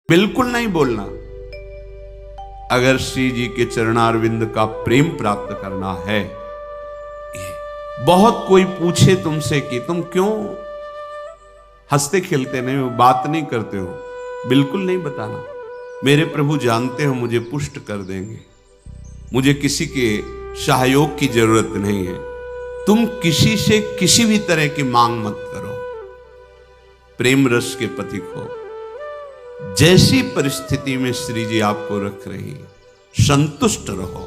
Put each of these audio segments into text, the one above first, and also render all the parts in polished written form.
बिल्कुल नहीं बोलना। अगर श्री जी के चरणारविंद का प्रेम प्राप्त करना है, बहुत कोई पूछे तुमसे कि तुम क्यों हंसते खेलते नहीं हो, बात नहीं करते हो, बिल्कुल नहीं बताना। मेरे प्रभु जानते हो मुझे पुष्ट कर देंगे, मुझे किसी के सहयोग की जरूरत नहीं है। तुम किसी से किसी भी तरह की मांग मत करो, प्रेम रस के पथिक हो। जैसी परिस्थिति में श्री जी आपको रख रही, संतुष्ट रहो।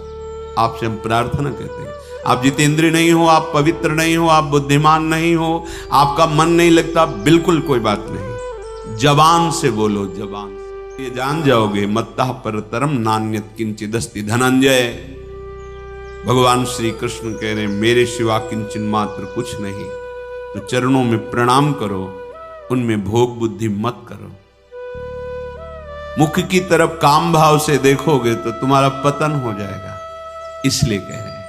आपसे हम प्रार्थना कहते हैं, आप जितेंद्रिय नहीं हो, आप पवित्र नहीं हो, आप बुद्धिमान नहीं हो, आपका मन नहीं लगता, बिल्कुल कोई बात नहीं। जबान से बोलो, जबान से ये जान जाओगे, मत्तः परतरम नान्यत किंचिदस्ति धनंजय। भगवान श्री कृष्ण कह रहे मेरे सिवा किंचन मात्र कुछ नहीं। तो चरणों में प्रणाम करो, उनमें भोग बुद्धि मत करो। मुख की तरफ काम भाव से देखोगे तो तुम्हारा पतन हो जाएगा। इसलिए कह रहे हैं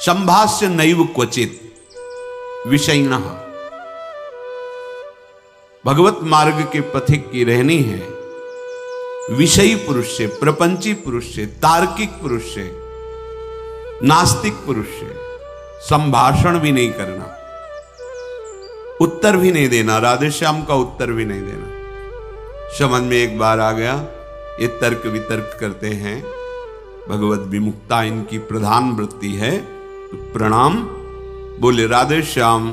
संभाष्य नैव क्वचित विषयिणः। भगवत मार्ग के पथिक की रहनी है विषयी पुरुष से, प्रपंची पुरुष से, तार्किक पुरुष से, नास्तिक पुरुष से संभाषण भी नहीं करना, उत्तर भी नहीं देना, राधे श्याम का उत्तर भी नहीं देना। समझ में एक बार आ गया, ये तर्क वितर्क करते हैं, भगवत विमुक्ता इनकी प्रधान वृत्ति है, तो प्रणाम बोले राधे श्याम,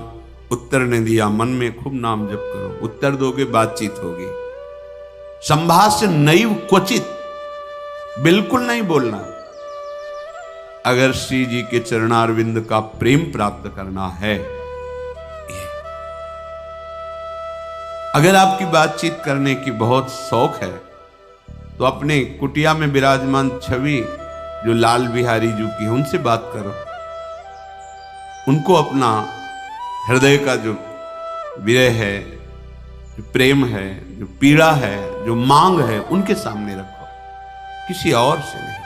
उत्तर ने दिया, मन में खूब नाम जप करो, उत्तर दोगे बातचीत होगी। संभाष्य नैव क्वचित, बिल्कुल नहीं बोलना। अगर श्री जी के चरणारविंद का प्रेम प्राप्त करना है, अगर आपकी बातचीत करने की बहुत शौक है, तो अपने कुटिया में विराजमान छवि जो लाल बिहारी जी की है, उनसे बात करो। उनको अपना हृदय का जो विरह है, जो प्रेम है, जो पीड़ा है, जो मांग है, उनके सामने रखो, किसी और से नहीं।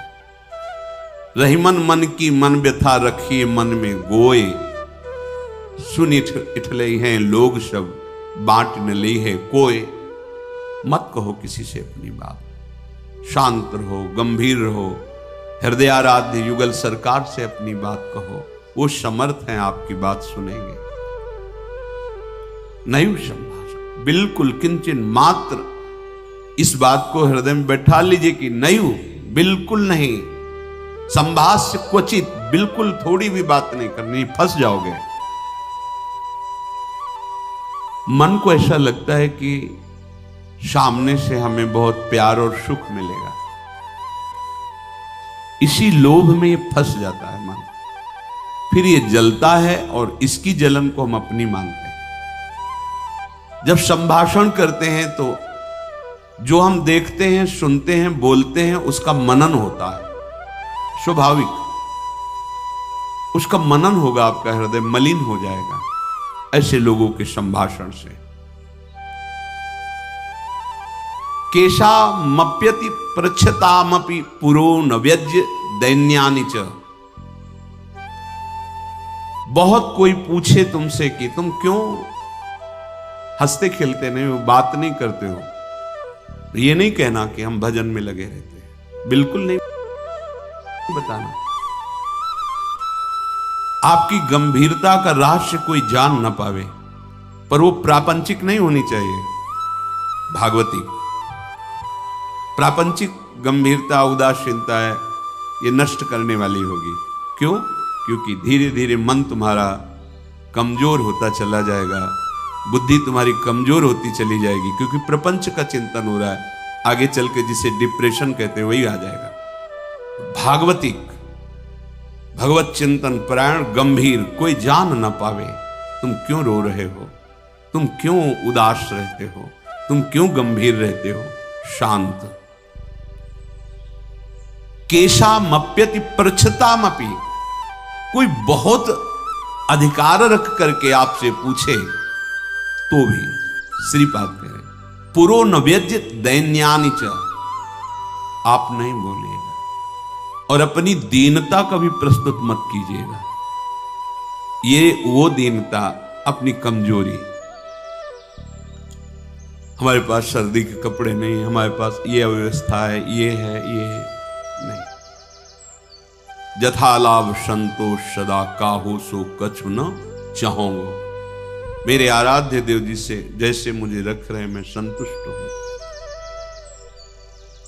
रही मन मन की मन व्यथा रखिए मन में गोए, सुन इठले हैं लोग सब बांट न ली है कोई। मत कहो किसी से अपनी बात, शांत रहो, गंभीर रहो, हृदयाराध्य युगल सरकार से अपनी बात कहो, वो समर्थ हैं आपकी बात सुनेंगे। नहीं संभाषण, बिल्कुल किंचन मात्र इस बात को हृदय में बैठा लीजिए कि नहीं, बिल्कुल नहीं। संभाष्य क्वचित, बिल्कुल थोड़ी भी बात नहीं करनी, फंस जाओगे। मन को ऐसा लगता है कि सामने से हमें बहुत प्यार और सुख मिलेगा, इसी लोभ में ये फंस जाता है मन, फिर ये जलता है और इसकी जलन को हम अपनी मानते हैं। जब संभाषण करते हैं तो जो हम देखते हैं, सुनते हैं, बोलते हैं, उसका मनन होता है, स्वाभाविक उसका मनन होगा, आपका हृदय मलिन हो जाएगा ऐसे लोगों के संभाषण से। केशा मप्यति पृच्छतामपि पुरो न व्यज्य दैन्यानि च। बहुत कोई पूछे तुमसे कि तुम क्यों हंसते खेलते नहीं हो, बात नहीं करते हो, तो ये नहीं कहना कि हम भजन में लगे रहते हैं, बिल्कुल नहीं बताना। आपकी गंभीरता का रहस्य कोई जान न पावे, पर वो प्रापंचिक नहीं होनी चाहिए, भागवती। प्रापंचिक गंभीरता, उदासीनता है, ये नष्ट करने वाली होगी। क्यों? क्योंकि धीरे धीरे मन तुम्हारा कमजोर होता चला जाएगा, बुद्धि तुम्हारी कमजोर होती चली जाएगी, क्योंकि प्रपंच का चिंतन हो रहा है। आगे चल के जिसे डिप्रेशन कहते हैं वही आ जाएगा। भागवतिक, भगवत चिंतन परायण, गंभीर, कोई जान न पावे तुम क्यों रो रहे हो, तुम क्यों उदास रहते हो, तुम क्यों गंभीर रहते हो, शांत। केशा मप्यति पृच्छतामपि, कोई बहुत अधिकार रख करके आपसे पूछे तो भी श्रीपाद कह रहे पुरो न व्यज्य दैन्यानि च, आप नहीं बोलिएगा और अपनी दीनता का भी प्रस्तुत मत कीजिएगा। ये वो दीनता, अपनी कमजोरी, हमारे पास सर्दी के कपड़े नहीं, हमारे पास ये अव्यवस्था है, ये है, ये है, नहीं। जथा लाभ संतोष सदा काहू सो कछु न चाहूंगा। मेरे आराध्य देव जी से जैसे मुझे रख रहे मैं संतुष्ट हूं।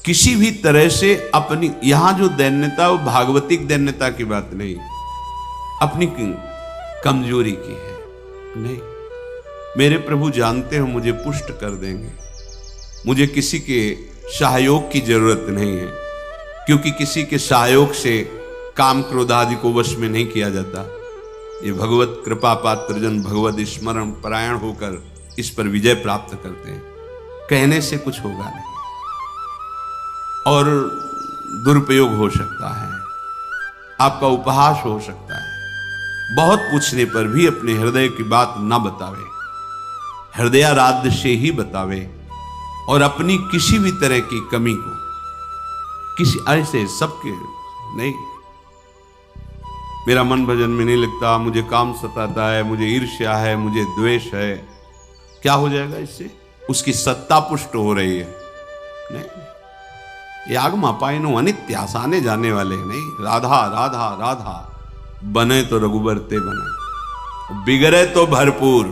किसी भी तरह से अपनी, यहां जो दैन्यता वो भागवतिक दैन्यता की बात नहीं, अपनी कमजोरी की है। नहीं, मेरे प्रभु जानते हो मुझे पुष्ट कर देंगे। मुझे किसी के सहयोग की जरूरत नहीं है, क्योंकि किसी के सहयोग से काम क्रोध आदि को वश में नहीं किया जाता। ये भगवत कृपा पात्र जन भगवत स्मरण परायण होकर इस पर विजय प्राप्त करते हैं। कहने से कुछ होगा नहीं और दुरुपयोग हो सकता है, आपका उपहास हो सकता है। बहुत पूछने पर भी अपने हृदय की बात ना बतावे, हृदयाराध्य से ही बतावे, और अपनी किसी भी तरह की कमी को किसी ऐसे सबके नहीं। मेरा मन भजन में नहीं लगता, मुझे काम सताता है, मुझे ईर्ष्या है, मुझे द्वेष है, क्या हो जाएगा इससे? उसकी सत्ता पुष्ट हो रही है। नहीं, यागमा पाइनो अनित्य, आसाने जाने वाले नहीं। राधा राधा राधा, बने तो रघुबर ते बने, बिगड़े तो भरपूर,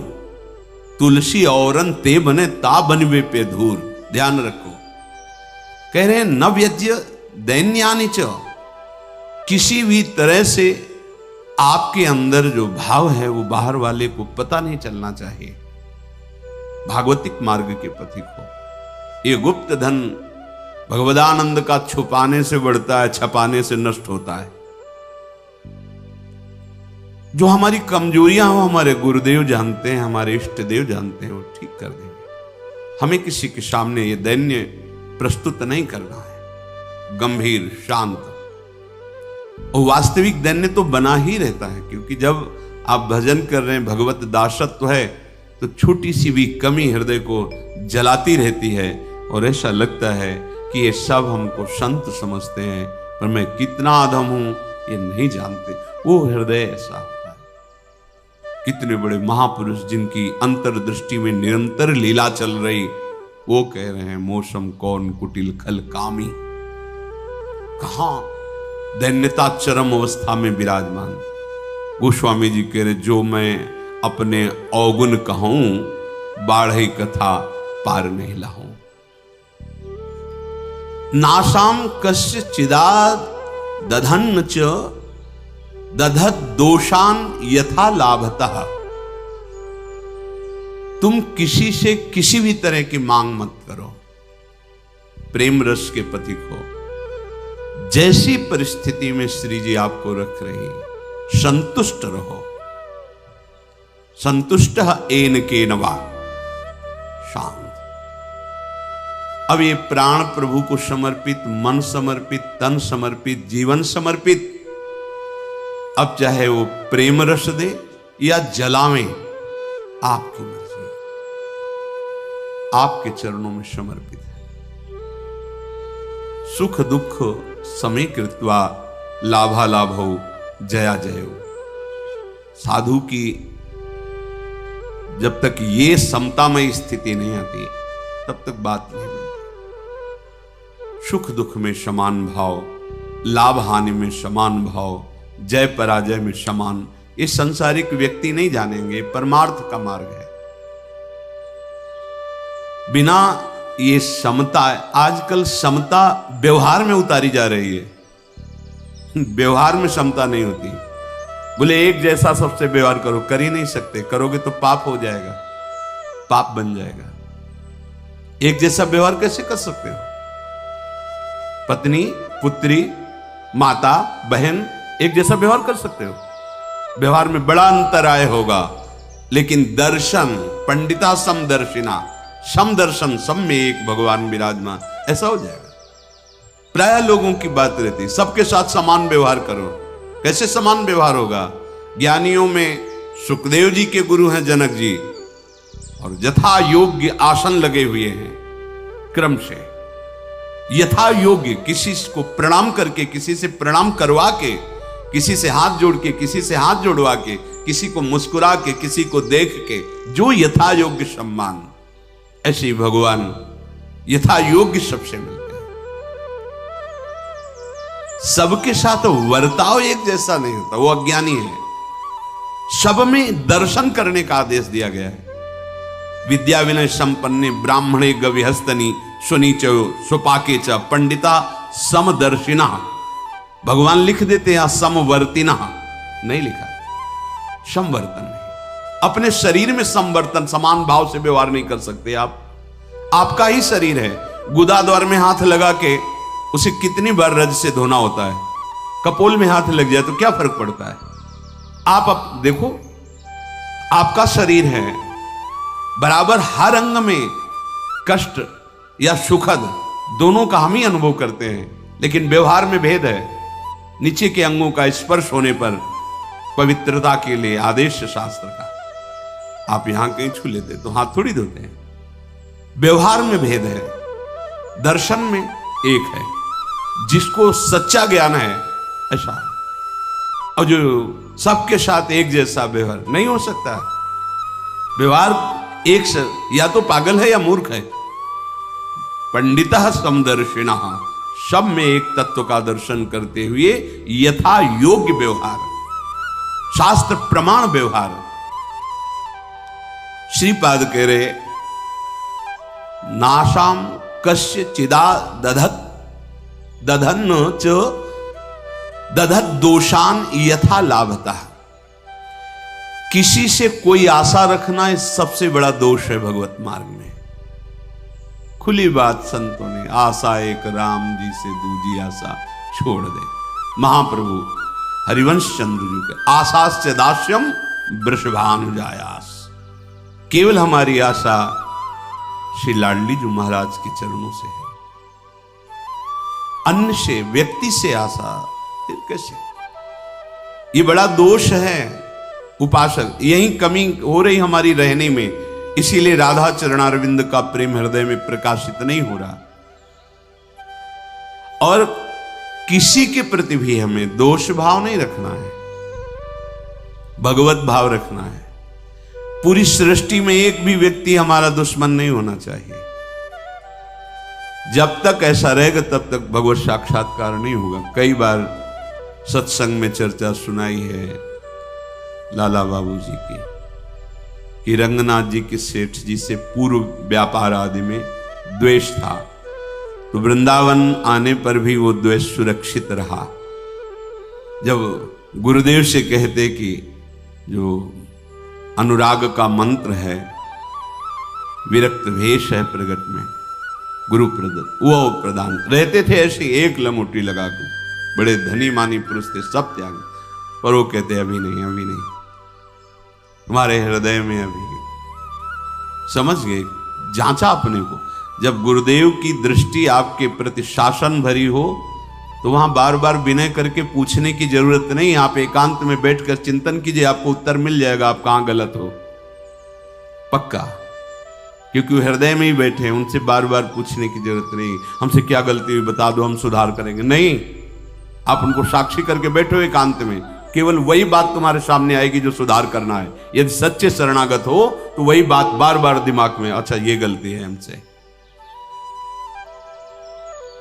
तुलसी औरन ते बने ता बनवे पे धूर। ध्यान रखो, कह रहे हैं न व्यज्य दैन्यानि च, किसी भी तरह से आपके अंदर जो भाव है वो बाहर वाले को पता नहीं चलना चाहिए। भागवतिक मार्ग के पथिक हो। ये गुप्त धन भगवदानंद का छुपाने से बढ़ता है, छपाने से नष्ट होता है। जो हमारी कमजोरियां हो हमारे गुरुदेव जानते हैं, हमारे इष्ट देव जानते हैं, वो ठीक कर देंगे। हमें किसी के सामने ये दैन्य प्रस्तुत नहीं करना है, गंभीर शांत। और वास्तविक दैन्य तो बना ही रहता है, क्योंकि जब आप भजन कर रहे हैं, भगवत दासत्व है, तो छोटी सी भी कमी हृदय को जलाती रहती है और ऐसा लगता है कि ये सब हमको संत समझते हैं, पर मैं कितना अधम हूं ये नहीं जानते। वो हृदय ऐसा होता है। कितने बड़े महापुरुष जिनकी अंतर्दृष्टि में निरंतर लीला चल रही, वो कह रहे हैं मौसम कौन कुटिल खल कामी। कहां दैन्यता चरम अवस्था में विराजमान। गोस्वामी जी कह रहे जो मैं अपने अवगुण कहूं, बाढ़ई कथा पार नहीं लाऊं। नासाम कस्य चिदाद दधन्न च दधत दोषान यथा लाभतः। तुम किसी से किसी भी तरह की मांग मत करो, प्रेम रस के पथिक हो। जैसी परिस्थिति में श्री जी आपको रख रही, संतुष्ट रहो। संतुष्ट एन के नवा, शांत। अब ये प्राण प्रभु को समर्पित, मन समर्पित, तन समर्पित, जीवन समर्पित। अब चाहे वो प्रेम रस दे या जलावे, आपकी मर्जी, आपके चरणों में समर्पित है। सुख दुख समय कृत्वा लाभा लाभो जया जयो। साधु की जब तक ये समतामय स्थिति नहीं आती तब तक बात नहीं बनती। सुख दुख में समान भाव, लाभ हानि में समान भाव, जय पराजय में समान, ये संसारिक व्यक्ति नहीं जानेंगे। परमार्थ का मार्ग है। बिना ये समता, आजकल समता व्यवहार में उतारी जा रही है। व्यवहार में समता नहीं होती। बोले एक जैसा सबसे व्यवहार करो, कर ही नहीं सकते। करोगे तो पाप हो जाएगा, पाप बन जाएगा। एक जैसा व्यवहार कैसे कर सकते हो? पत्नी, पुत्री, माता, बहन एक जैसा व्यवहार कर सकते हो? व्यवहार में बड़ा अंतराय होगा, लेकिन दर्शन, पंडिता समदर्शिना, समदर्शन, सब में एक भगवान विराजमान, ऐसा हो जाएगा। प्राय लोगों की बात रहती है सबके साथ समान व्यवहार करो। कैसे समान व्यवहार होगा? ज्ञानियों में सुखदेव जी के गुरु हैं जनक जी, और यथा योग्य आसन लगे हुए हैं क्रम से। यथा योग्य किसी को प्रणाम करके, किसी से प्रणाम करवा के, किसी से हाथ जोड़ के, किसी से हाथ जोड़वा के, किसी को मुस्कुरा के, किसी को देख के, जो यथा योग्य सम्मान, ऐसे ही भगवान यथा योग्य सबसे मिलते हैं। सबके साथ वर्ताव एक जैसा नहीं होता, वो अज्ञानी है। सब में दर्शन करने का आदेश दिया गया है। विद्या विनय संपन्ने ब्राह्मणे गविहस्तनी सुनीच सुपाके च पंडिता समदर्शिना। भगवान लिख देते हैं समवर्तिना, नहीं लिखा, समवर्तन नहीं। अपने शरीर में समवर्तन, समान भाव से व्यवहार नहीं कर सकते आप। आपका ही शरीर है, गुदा द्वार में हाथ लगा के उसे कितनी बार रज से धोना होता है। कपोल में हाथ लग जाए तो क्या फर्क पड़ता है। आप देखो, आपका शरीर है, बराबर हर अंग में कष्ट या सुखद दोनों का हम ही अनुभव करते हैं, लेकिन व्यवहार में भेद है। नीचे के अंगों का स्पर्श होने पर पवित्रता के लिए आदेश शास्त्र का, आप यहां कहीं छू लेते तो हाथ थोड़ी धोते हैं। व्यवहार में भेद है, दर्शन में एक है। जिसको सच्चा ज्ञान है ऐसा है, और जो सबके साथ एक जैसा व्यवहार नहीं हो सकता। व्यवहार एक से या तो पागल है या मूर्ख है। पंडितः समदर्शिना, सब में एक तत्व का दर्शन करते हुए यथा योग्य व्यवहार, शास्त्र प्रमाण व्यवहार। श्रीपाद कह रहे नाशाम कस्य चिदा दधत दधन च दधत दोषान यथा लाभतः। किसी से कोई आशा रखना इस सबसे बड़ा दोष है भगवत मार्ग में। खुली बात संतों ने, आशा एक राम जी से दूजी आशा छोड़ दे। महाप्रभु हरिवंश चंद्र जी के आशास्य दास्यम वृषभानुजायास। केवल हमारी आशा श्री लाडली जी महाराज के चरणों से है, अन्य से, व्यक्ति से आशा फिर कैसे। ये बड़ा दोष है उपासक, यही कमी हो रही हमारी रहने में। इसीलिए राधा चरणारविंद का प्रेम हृदय में प्रकाशित नहीं हो रहा। और किसी के प्रति भी हमें दोष भाव नहीं रखना है, भगवत भाव रखना है। पूरी सृष्टि में एक भी व्यक्ति हमारा दुश्मन नहीं होना चाहिए। जब तक ऐसा रहेगा तब तक भगवत साक्षात्कार नहीं होगा। कई बार सत्संग में चर्चा सुनाई है लाला बाबू जी की, कि रंगनाथ जी के सेठ जी से पूर्व व्यापार आदि में द्वेष था, तो वृंदावन आने पर भी वो द्वेष सुरक्षित रहा। जब गुरुदेव से कहते कि जो अनुराग का मंत्र है, विरक्त भेष है प्रगट में गुरु प्रदत्त, वो प्रदान रहते थे ऐसी एक लमोटी लगा के। बड़े धनी मानी पुरुष थे, सब त्याग, पर वो कहते अभी नहीं, अभी नहीं, तुम्हारे हृदय में अभी। समझ गए, जांचा अपने को। जब गुरुदेव की दृष्टि आपके प्रति शासन भरी हो तो वहां बार बार विनय करके पूछने की जरूरत नहीं। आप एकांत में बैठकर चिंतन कीजिए, आपको उत्तर मिल जाएगा आप कहां गलत हो, पक्का। क्योंकि वो हृदय में ही बैठे हैं, उनसे बार बार पूछने की जरूरत नहीं, हमसे क्या गलती हुई बता दो, हम सुधार करेंगे। नहीं, आप उनको साक्षी करके बैठो एकांत में, केवल वही बात तुम्हारे सामने आएगी जो सुधार करना है। यदि सच्चे शरणागत हो तो वही बात बार बार दिमाग में, अच्छा ये गलती है हमसे।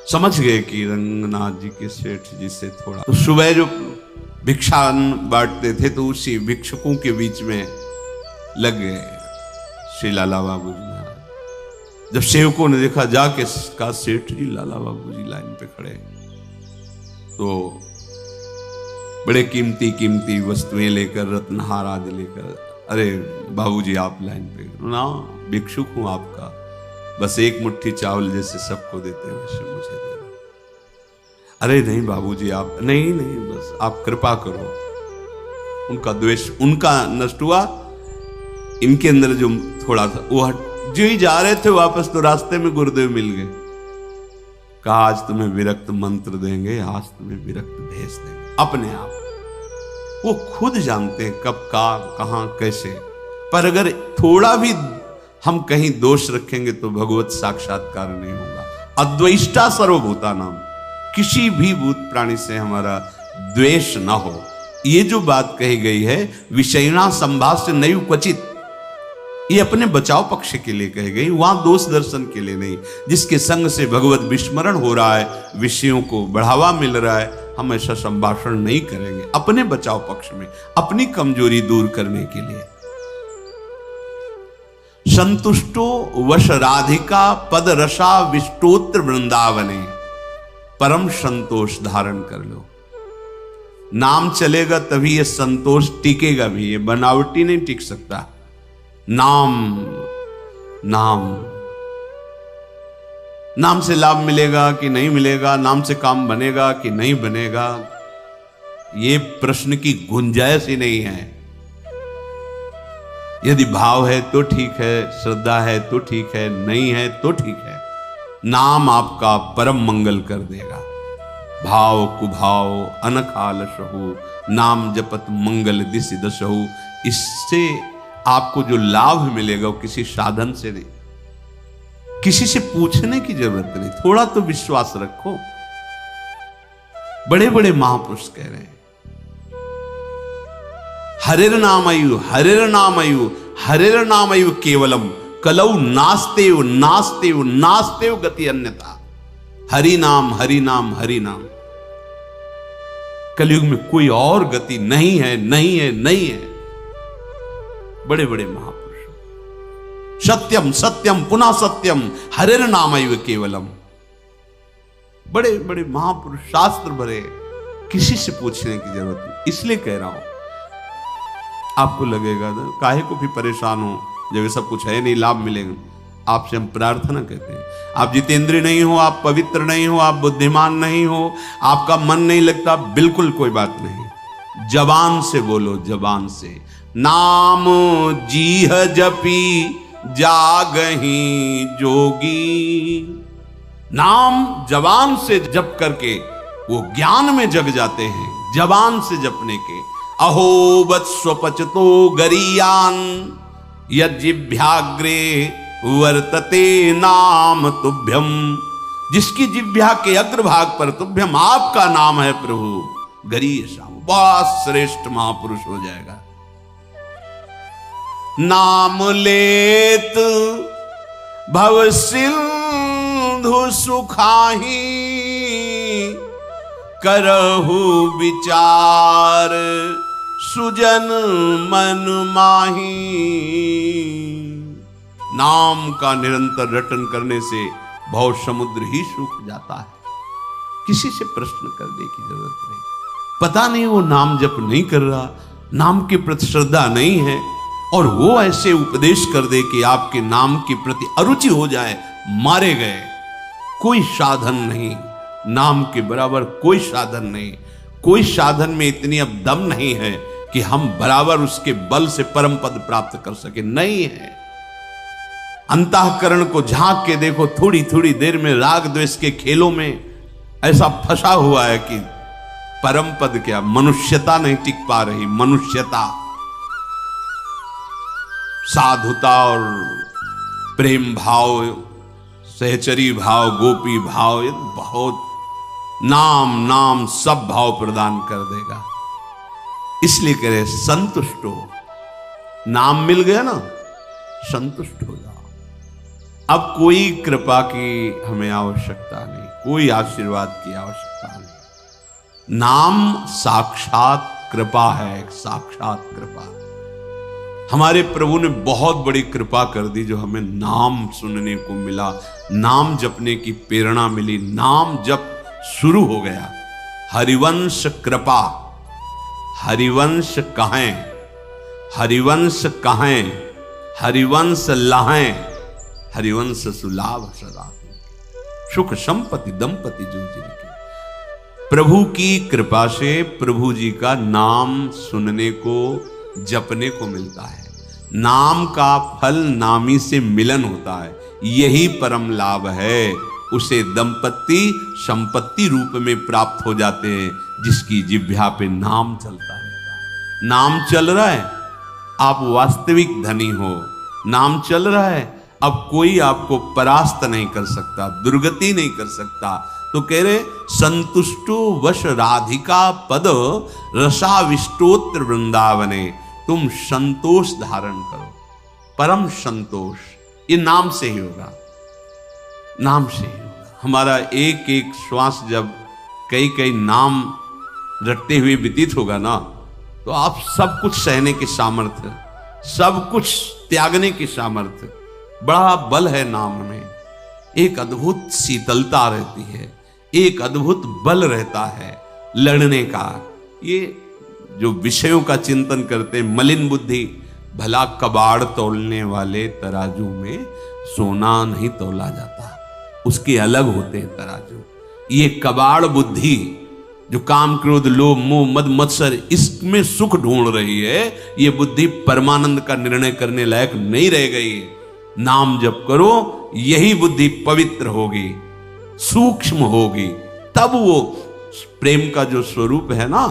समझ गए कि रंगनाथ जी के सेठ जी से थोड़ा, तो सुबह जो भिक्षा बांटते थे तो उसी भिक्षुकों के बीच में लग गए श्री लाला बाबू जी महाराज। जब सेवकों ने देखा जाके का सेठ जी लाला बाबू जी लाइन पे खड़े, तो बड़े कीमती कीमती वस्तुएं लेकर, रत्नहार आदि लेकर, अरे बाबूजी आप लाइन पे ना, भिक्षुक हूं आपका, बस एक मुट्ठी चावल जैसे सबको देते हैं वैसे मुझे दे दो। अरे नहीं बाबूजी आप, नहीं नहीं, बस आप कृपा करो। उनका द्वेष उनका नष्ट हुआ, इनके अंदर जो थोड़ा था वो हट। जो ही जा रहे थे वापस तो रास्ते में गुरुदेव मिल गए, कहा आज तुम्हें विरक्त मंत्र देंगे, आज तुम्हें विरक्त भेज देंगे। अपने आप वो खुद जानते हैं कब का कहां कैसे, पर अगर थोड़ा भी हम कहीं दोष रखेंगे तो भगवत साक्षात्कार नहीं होगा। अद्वेष्टा सर्वभूता नाम, किसी भी भूत प्राणी से हमारा द्वेष ना हो। ये जो बात कही गई है, विषयना संभाष्य नैव क्वचित, ये अपने बचाव पक्ष के लिए कह गई, वहां दोष दर्शन के लिए नहीं। जिसके संग से भगवत विस्मरण हो रहा है, विषयों को बढ़ावा मिल रहा है, हम ऐसा संभाषण नहीं करेंगे। अपने बचाव पक्ष में, अपनी कमजोरी दूर करने के लिए। संतुष्टो वश राधिका पद रसा विष्टोत्र वृंदावने, परम संतोष धारण कर लो। नाम चलेगा तभी ये संतोष टिकेगा भी, ये बनावटी नहीं टिक सकता। नाम नाम नाम से लाभ मिलेगा कि नहीं मिलेगा, नाम से काम बनेगा कि नहीं बनेगा, ये प्रश्न की गुंजाइश ही नहीं है। यदि भाव है तो ठीक है, श्रद्धा है तो ठीक है, नहीं है तो ठीक है। नाम आपका परम मंगल कर देगा। भाव कुभाव अनखाल सहु, नाम जपत मंगल दिशि दसहु। इससे आपको जो लाभ मिलेगा वो किसी साधन से नहीं, किसी से पूछने की जरूरत नहीं। थोड़ा तो विश्वास रखो। बड़े बड़े महापुरुष कह रहे हैं, हरिर नामयु हरिर नामयु हरिर नामयु केवलम कलौ नास्तेव नास्तेव नास्तेव गति अन्यथा। हरि नाम हरि नाम हरि नाम। कलयुग में कोई और गति नहीं है, नहीं है, नहीं है। बड़े बड़े महापुरुष, सत्यम सत्यम पुनः सत्यम हरिर नामैव केवलम। बड़े बड़े महापुरुष, शास्त्र भरे, किसी से पूछने की जरूरत नहीं। इसलिए कह रहा हूं, आपको लगेगा ना काहे को भी परेशान हो जब ये सब कुछ है नहीं, लाभ मिलेगा। आपसे हम प्रार्थना कहते हैं, आप जितेंद्रिय नहीं हो, आप पवित्र नहीं हो, आप बुद्धिमान नहीं हो, आपका मन नहीं लगता, बिल्कुल कोई बात नहीं। जबान से बोलो, जबान से। नाम जीह जपी जागही जोगी। नाम जबान से जप करके वो ज्ञान में जग जाते हैं, जबान से जपने के। अहो वत्स्वपचतो गरीयान यज्जिभ्याग्रे वर्तते नाम तुभ्यम। जिसकी जिह्वा के अग्रभाग पर तुभ्यम आपका नाम है प्रभु, गरीय श्याम, बहुत श्रेष्ठ महापुरुष हो जाएगा। नाम लेत भव सिंधु सुखाही, करहु विचार सुजन मन माही। नाम का निरंतर रटन करने से भव समुद्र ही सूख जाता है। किसी से प्रश्न करने की जरूरत नहीं। पता नहीं वो नाम जप नहीं कर रहा, नाम के प्रति श्रद्धा नहीं है, और वो ऐसे उपदेश कर दे कि आपके नाम के प्रति अरुचि हो जाए, मारे गए। कोई साधन नहीं, नाम के बराबर कोई साधन नहीं। कोई साधन में इतनी अब दम नहीं है कि हम बराबर उसके बल से परम पद प्राप्त कर सके, नहीं है। अंतःकरण को झांक के देखो, थोड़ी थोड़ी देर में राग द्वेष के खेलों में ऐसा फंसा हुआ है कि परम पद क्या, मनुष्यता नहीं टिक पा रही। मनुष्यता, साधुता और प्रेम भाव, सहचरी भाव, गोपी भाव, ये बहुत नाम नाम सब भाव प्रदान कर देगा। इसलिए कह रहे संतुष्ट हो। नाम मिल गया ना, संतुष्ट हो जाओ। अब कोई कृपा की हमें आवश्यकता नहीं, कोई आशीर्वाद की आवश्यकता नहीं। नाम साक्षात कृपा है, साक्षात कृपा। हमारे प्रभु ने बहुत बड़ी कृपा कर दी जो हमें नाम सुनने को मिला, नाम जपने की प्रेरणा मिली, नाम जप शुरू हो गया। हरिवंश कृपा, हरिवंश कहें, हरिवंश कहें, हरिवंश लाहें, हरिवंश सुलाभ सदा। सुख संपत्ति दंपति जो जिनके, प्रभु की कृपा से प्रभु जी का नाम सुनने को, जपने को मिलता है। नाम का फल नामी से मिलन होता है, यही परम लाभ है। उसे दंपति संपत्ति रूप में प्राप्त हो जाते हैं जिसकी जिह्वा पे नाम चलता रहता है। नाम चल रहा है, आप वास्तविक धनी हो। नाम चल रहा है, अब कोई आपको परास्त नहीं कर सकता, दुर्गति नहीं कर सकता। तो कह रहे संतुष्टो वश राधिका पद रसाविष्टोत्र वृंदावने, तुम संतोष धारण करो। परम संतोष, ये नाम से ही होगा, नाम से ही होगा। हमारा एक एक श्वास जब कई कई नाम रटते हुए व्यतीत होगा ना, तो आप सब कुछ सहने के सामर्थ्य, सब कुछ त्यागने की सामर्थ्य, बड़ा बल है नाम में। एक अद्भुत शीतलता रहती है, एक अद्भुत बल रहता है लड़ने का। ये जो विषयों का चिंतन करते मलिन बुद्धि, भला कबाड़ तोलने वाले तराजू में सोना नहीं तोला जाता, उसके अलग होते हैं तराजू। ये कबाड़ बुद्धि जो काम क्रोध लोभ मोह मद मत्सर इसमें सुख ढूंढ रही है, ये बुद्धि परमानंद का निर्णय करने लायक नहीं रह गई। नाम जप करो, यही बुद्धि पवित्र होगी, सूक्ष्म होगी, तब वो प्रेम का जो स्वरूप है ना,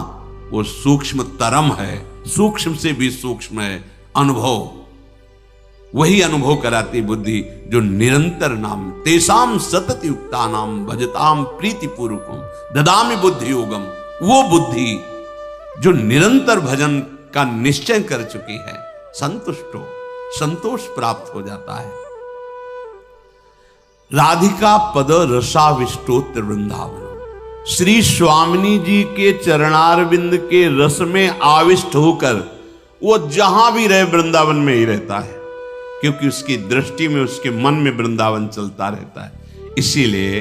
वो सूक्ष्म तरम है, सूक्ष्म से भी सूक्ष्म है अनुभव। वही अनुभव कराती बुद्धि जो निरंतर नाम, तेसाम सतत युक्ता नाम भजताम प्रीति पूर्वकम ददामि बुद्धि योगम। वो बुद्धि जो निरंतर भजन का निश्चय कर चुकी है, संतुष्ट हो, संतोष प्राप्त हो जाता है। राधिका पद रसाविष्टोत्र वृंदावन, श्री स्वामिनी जी के चरणारविंद के रस में आविष्ट होकर वो जहां भी रहे वृंदावन में ही रहता है, क्योंकि उसकी दृष्टि में, उसके मन में वृंदावन चलता रहता है। इसीलिए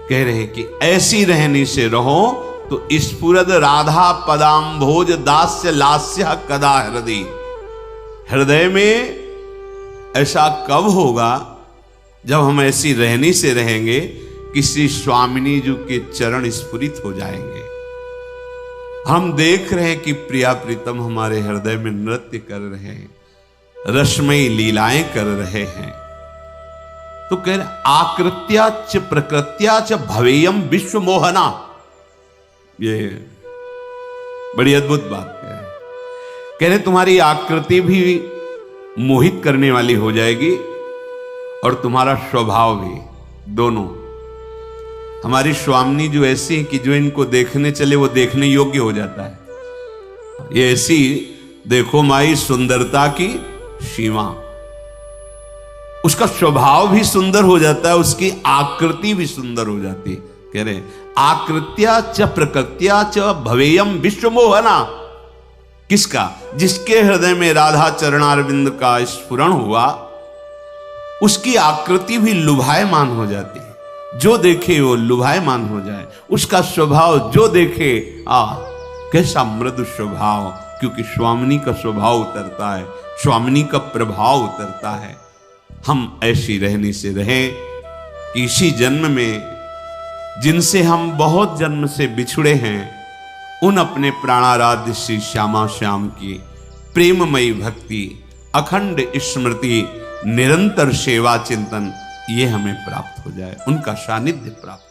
कह रहे हैं कि ऐसी रहनी से रहो तो स्फुरद राधा पदाम्भोज दास्य लास्य कदा हृदय। हृदय में ऐसा कब होगा जब हम ऐसी रहनी से रहेंगे कि श्री स्वामिनी जी के चरण स्फुरित हो जाएंगे। हम देख रहे हैं कि प्रिया प्रीतम हमारे हृदय में नृत्य कर रहे हैं, रसमयी लीलाएं कर रहे हैं। तो कह रहे आकृत्या च प्रकृत्या च भवेयम विश्व मोहना। ये बड़ी अद्भुत बात है। कह रहे तुम्हारी आकृति भी मोहित करने वाली हो जाएगी और तुम्हारा स्वभाव भी, दोनों। हमारी स्वामिनी जो ऐसी है कि जो इनको देखने चले वो देखने योग्य हो जाता है। ये ऐसी देखो माई सुंदरता की सीमा, उसका स्वभाव भी सुंदर हो जाता है, उसकी आकृति भी सुंदर हो जाती है। कह रहे आकृत्या च प्रकृत्या च भवेयम विश्व मोहना। किसका? जिसके हृदय में राधा चरणारविंद का स्फुरण हुआ, उसकी आकृति भी लुभायमान हो जाती है। जो देखे वो लुभायमान हो जाए, उसका स्वभाव जो देखे कैसा मृदु स्वभाव, क्योंकि स्वामिनी का स्वभाव उतरता है, स्वामिनी का प्रभाव उतरता है। हम ऐसी रहने से रहें कि इसी जन्म में जिनसे हम बहुत जन्म से बिछुड़े हैं, उन अपने प्राणाराध्य श्री श्यामा श्याम की प्रेममयी भक्ति, अखंड स्मृति, निरंतर सेवा चिंतन, ये हमें प्राप्त हो जाए, उनका सानिध्य प्राप्त